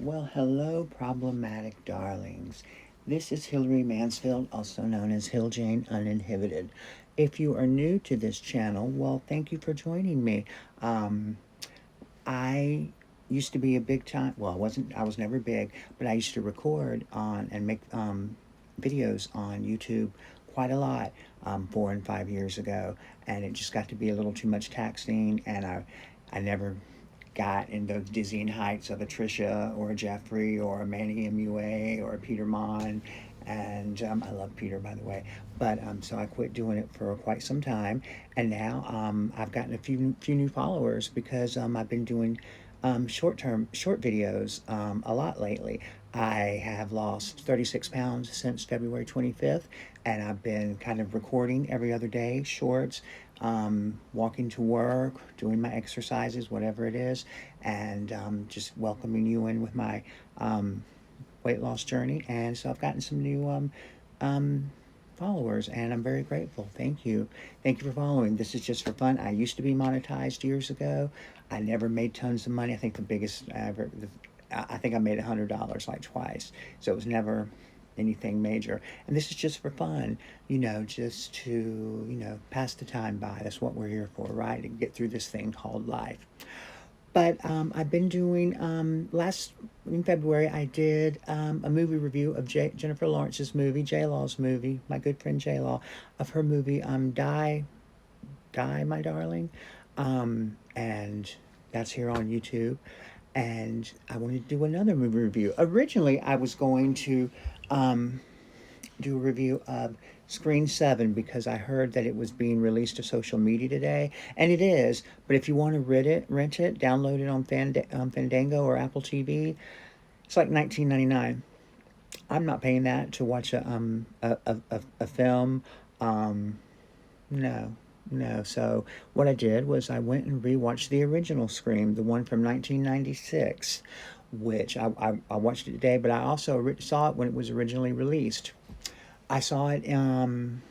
Well, hello, problematic darlings. This is Hillary Mansfield, also known as Hill Jane Uninhibited. If you are new to this channel, well, thank you for joining me. Um, I used to be a big time, well, I was never big, but I used to record on and make videos on YouTube quite a lot 4 and 5 years ago, and it just got to be a little too much taxing, and I never got in those dizzying heights of a Trisha or a Jeffrey or a Manny MUA or a Peter Mon. And I love Peter, by the way. But so I quit doing it for quite some time, and now I've gotten a few new followers because I've been doing short videos a lot lately. I have lost 36 pounds since February 25th, and I've been kind of recording every other day shorts, walking to work, doing my exercises, whatever it is, and just welcoming you in with my weight loss journey. And so I've gotten some new um, followers, and I'm very grateful. Thank you. Thank you for following. This is just for fun. I used to be monetized years ago. I never made tons of money. I think the biggest I ever, I think I made $100 like twice. So it was never anything major. And this is just for fun, just to, pass the time by. That's what we're here for, right? To get through this thing called life. But I've been doing, last, in February, I did a movie review of Jennifer Lawrence's movie, J-Law's movie, my good friend J-Law, of her movie, Die, My Darling. And that's here on YouTube. And I wanted to do another movie review. Originally, I was going to um, do a review of Screen 7 because I heard that it was being released to social media today, and it is. But if you want to rent it, download it on Fandango or Apple TV. It's like $19.99. I'm not paying that to watch a film. Um, no, no. So what I did was I went and rewatched the original Scream, the one from 1996, which I watched it today, but I also saw it when it was originally released. I saw it in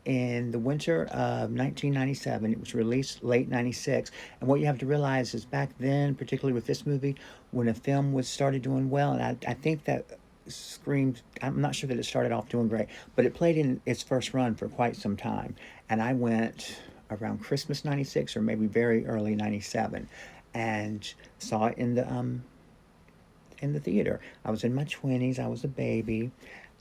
the winter of 1997. It was released late 96. And what you have to realize is back then, particularly with this movie, when a film was started doing well, and I think that Scream, I'm not sure that it started off doing great, but it played in its first run for quite some time. And I went around Christmas 96 or maybe very early 97 and saw it in the theater. I was in my 20s, I was a baby,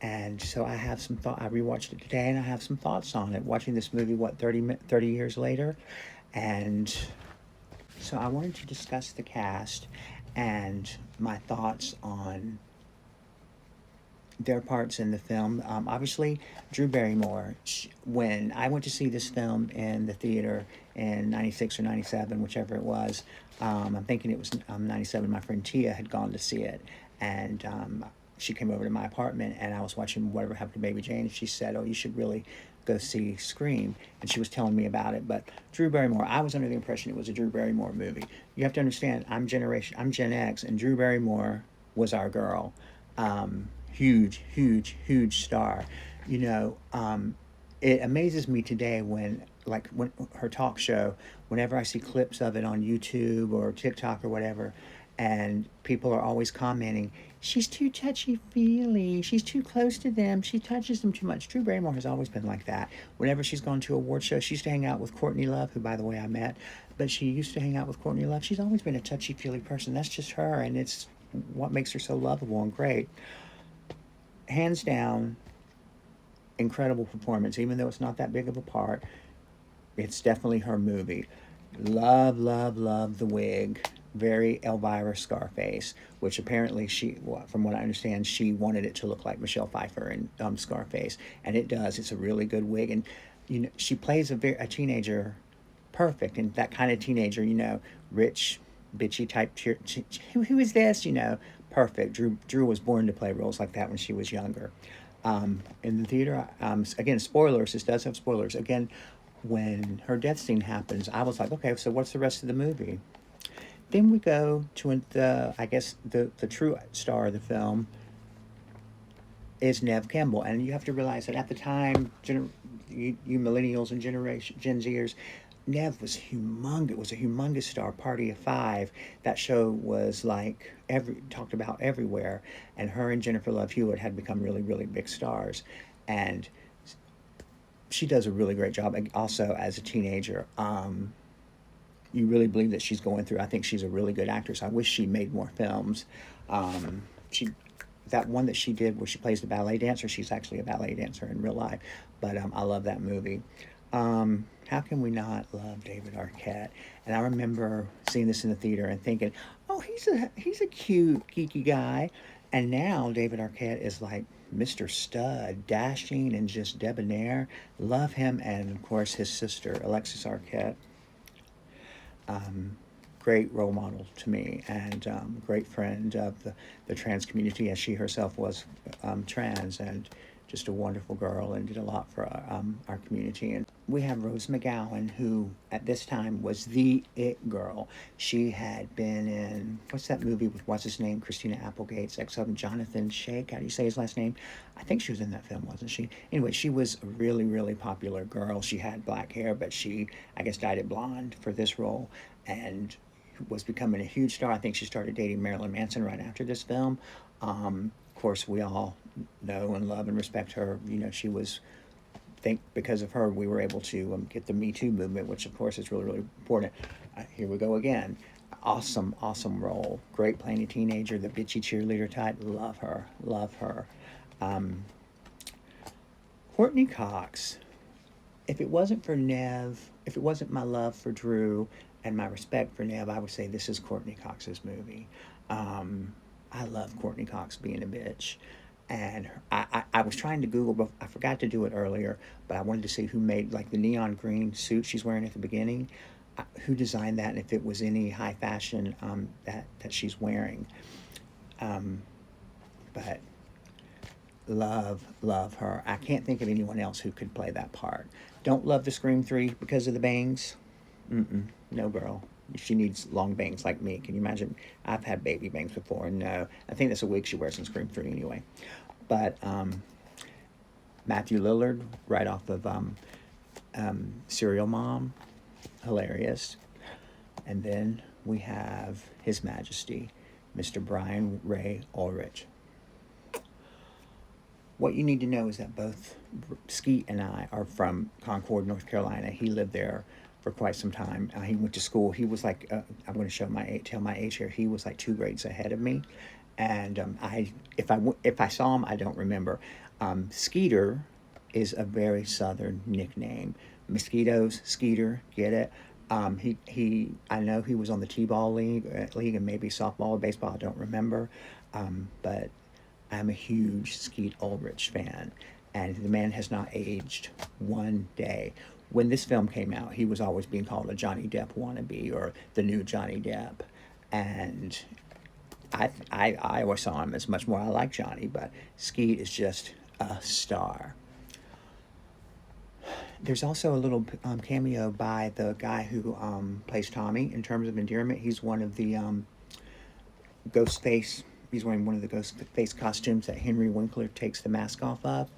and so I have some thought. I rewatched it today, and I have some thoughts on it. Watching this movie, what, 30 years later, and so I wanted to discuss the cast and my thoughts on their parts in the film. Obviously, Drew Barrymore. When I went to see this film in the theater in '96 or '97, whichever it was, I'm thinking it was '97. My friend Tia had gone to see it, and she came over to my apartment, and I was watching Whatever Happened to Baby Jane, and she said, "Oh, you should really go see Scream," and she was telling me about it. But Drew Barrymore, I was under the impression it was a Drew Barrymore movie. You have to understand, I'm Gen X, and Drew Barrymore was our girl. Huge star. You know, it amazes me today when her talk show, whenever I see clips of it on YouTube or TikTok or whatever, and people are always commenting, she's too touchy feely, she's too close to them, she touches them too much. Drew Barrymore has always been like that. Whenever she's gone to award shows, she used to hang out with Courtney Love, who, by the way, I met, but she used to hang out with Courtney Love. She's always been a touchy feely person. That's just her, and it's what makes her so lovable and great. Hands down, incredible performance. Even though it's not that big of a part, it's definitely her movie. Love the wig. Very Elvira Scarface, which apparently from what I understand, she wanted it to look like Michelle Pfeiffer in Scarface, and it does. It's a really good wig, and she plays a teenager perfect, and that kind of teenager, rich, bitchy type. Who is this? Perfect. Drew was born to play roles like that when she was younger. In the theater, again, spoilers. This does have spoilers. Again, when her death scene happens, I was like, okay, so what's the rest of the movie? Then we go to I guess the true star of the film is Nev Campbell, and you have to realize that at the time, you millennials and Gen Zers, Nev was humongous. It was a humongous star. Party of Five. That show was like talked about everywhere, and her and Jennifer Love Hewitt had become really, really big stars, and she does a really great job. Also, as a teenager, you really believe that she's going through. I think she's a really good actress. I wish she made more films. She that one that she did where she plays the ballet dancer. She's actually a ballet dancer in real life, but I love that movie. How can we not love David Arquette? And I remember seeing this in the theater and thinking, "Oh, he's a cute, geeky guy." And now David Arquette is like Mr. Stud, dashing and just debonair. Love him, and of course his sister Alexis Arquette. Um, Great role model to me, and great friend of the trans community, as she herself was trans, and just a wonderful girl, and did a lot for our community. And we have Rose McGowan, who at this time was the it girl. She had been in, what's that movie with, what's his name, Christina Applegate's ex-husband, Jonathan Shake, how do you say his last name? I think she was in that film, wasn't she? Anyway, she was a really, really popular girl. She had black hair, but she, I guess, dyed it blonde for this role, and was becoming a huge star. I think she started dating Marilyn Manson right after this film. Of course, we all know and love and respect her. You know, she was, I think because of her, we were able to get the Me Too movement, which of course is really, really important. Here we go again. Awesome, awesome role. Great playing a teenager, the bitchy cheerleader type. Love her, love her. Um, Courtney Cox. If it wasn't for Nev, if it wasn't my love for Drew and my respect for Nev, I would say this is Courtney Cox's movie. I love Courtney Cox being a bitch. And I was trying to Google, but I forgot to do it earlier, but I wanted to see who made like the neon green suit she's wearing at the beginning, who designed that, and if it was any high fashion that she's wearing. Um, but love her. I can't think of anyone else who could play that part. Don't love the Scream 3 because of the bangs. No, girl. She needs long bangs like me. Can you imagine? I've had baby bangs before. No, I think that's a wig she wears in Scream 3 anyway. But Matthew Lillard, right off of Serial Mom, hilarious. And then we have His Majesty, Mr. Brian Ray Ulrich. What you need to know is that both Skeet and I are from Concord, North Carolina. He lived there for quite some time. He went to school. He was like, I'm going to tell my age here. He was like 2 grades ahead of me, and if I saw him, I don't remember. Skeeter is a very southern nickname. Mosquitoes, Skeeter, get it? I know he was on the T-ball league and maybe softball or baseball. I don't remember, but I'm a huge Skeet Ulrich fan, and the man has not aged one day. When this film came out, he was always being called a Johnny Depp wannabe or the new Johnny Depp, and I always saw him as much more. I like Johnny, but Skeet is just a star. There's also a little cameo by the guy who plays Tommy in Terms of Endearment. He's one of the ghost face. He's wearing one of the ghost face costumes that Henry Winkler takes the mask off of.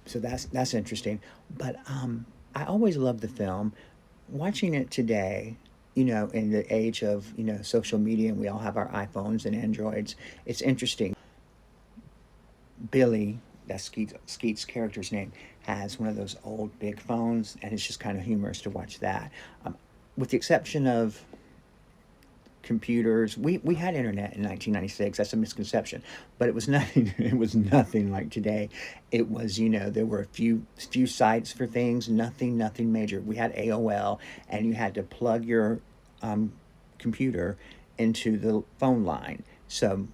So that's interesting. But I always loved the film. Watching it today, you know, in the age of, you know, social media, and we all have our iPhones and Androids, it's interesting. Billy, that's Skeet's character's name, has one of those old big phones, and it's just kind of humorous to watch that. With the exception of computers, we had internet in 1996. That's a misconception, but it was nothing. It was nothing like today. It was, you know, there were a few sites for things. Nothing major. We had AOL, and you had to plug your computer into the phone line. So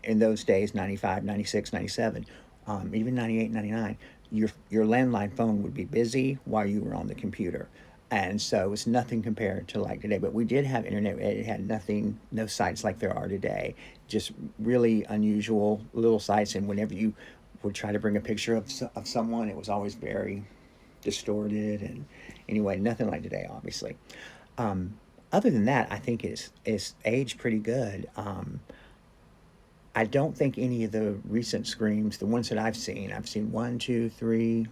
in those days, 95, 96, 97, even 98, 99, your landline phone would be busy while you were on the computer. And so it was nothing compared to like today. But we did have internet. It had nothing, no sites like there are today. Just really unusual little sites. And whenever you would try to bring a picture of someone, it was always very distorted. And anyway, nothing like today, obviously. Other than that, I think it's aged pretty good. I don't think any of the recent Screams, the ones that I've seen one, two, three,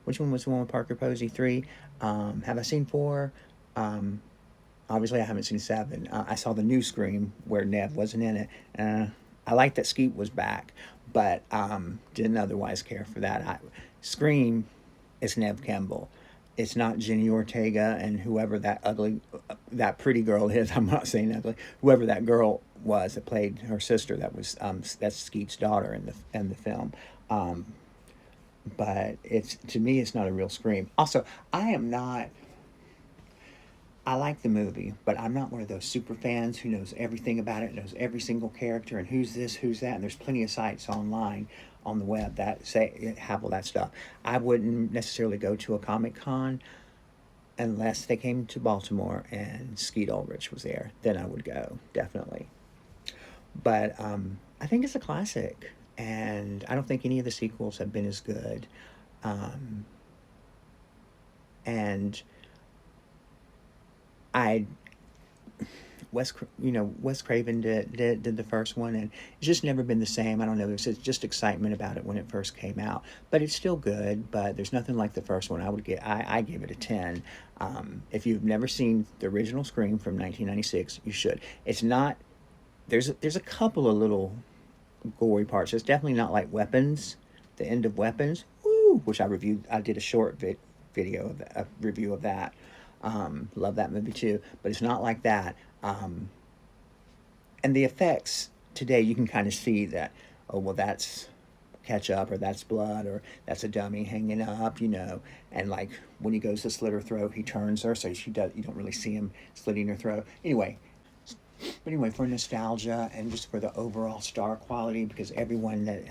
Which one was the one with Parker Posey? 3. Have I seen 4? Um, Obviously, I haven't seen 7. I saw the new Scream where Nev wasn't in it. I like that Skeet was back, but didn't otherwise care for that. Scream is Nev Campbell. It's not Jenny Ortega and whoever that pretty girl is. I'm not saying ugly. Whoever that girl was that played her sister. That's Skeet's daughter in the film. Um, but it's to me, it's not a real Scream. Also, I am not. I like the movie, but I'm not one of those super fans who knows everything about it, knows every single character, and who's this, who's that. And there's plenty of sites online on the web that say have all that stuff. I wouldn't necessarily go to a Comic Con unless they came to Baltimore and Skeet Ulrich was there. Then I would go, definitely. But I think it's a classic, and I don't think any of the sequels have been as good. Um, and I Wes Craven did the first one, and it's just never been the same. I don't know. There's just excitement about it when it first came out, but it's still good. But there's nothing like the first one. I give it a 10. If you've never seen the original Scream from 1996, you should. It's not. There's a couple of little gory parts. It's definitely not like Weapons, the end of Weapons, woo, which I reviewed. I did a short video of a review of that. Love that movie too, but it's not like that. And the effects today, you can kind of see that. Oh well, that's ketchup, or that's blood, or that's a dummy hanging up, And like when he goes to slit her throat, he turns her, so she does. You don't really see him slitting her throat. Anyway, for nostalgia and just for the overall star quality, because everyone that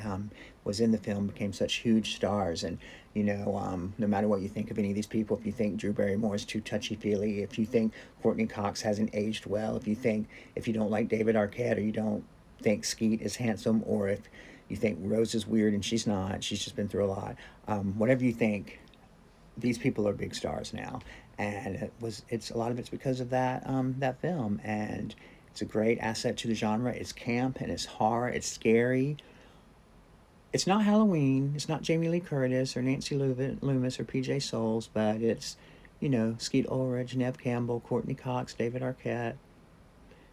was in the film became such huge stars. And, no matter what you think of any of these people, if you think Drew Barrymore is too touchy-feely, if you think Courtney Cox hasn't aged well, if you don't like David Arquette, or you don't think Skeet is handsome, or if you think Rose is weird and she's not, she's just been through a lot. Whatever you think, these people are big stars now, and it's a lot of it's because of that film, and it's a great asset to the genre. It's camp and it's horror. It's scary. It's not Halloween. It's not Jamie Lee Curtis or Nancy Loomis or PJ Souls, but it's Skeet Ulrich, Neve Campbell, Courtney Cox, David Arquette.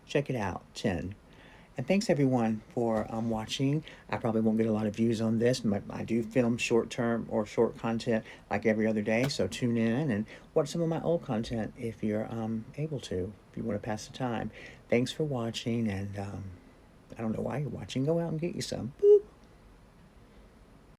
Check it out. 10. And thanks everyone for watching. I probably won't get a lot of views on this, but I do film short-term or short content like every other day, so tune in and watch some of my old content if you're able to, if you want to pass the time. Thanks for watching, and I don't know why you're watching. Go out and get you some. Boo!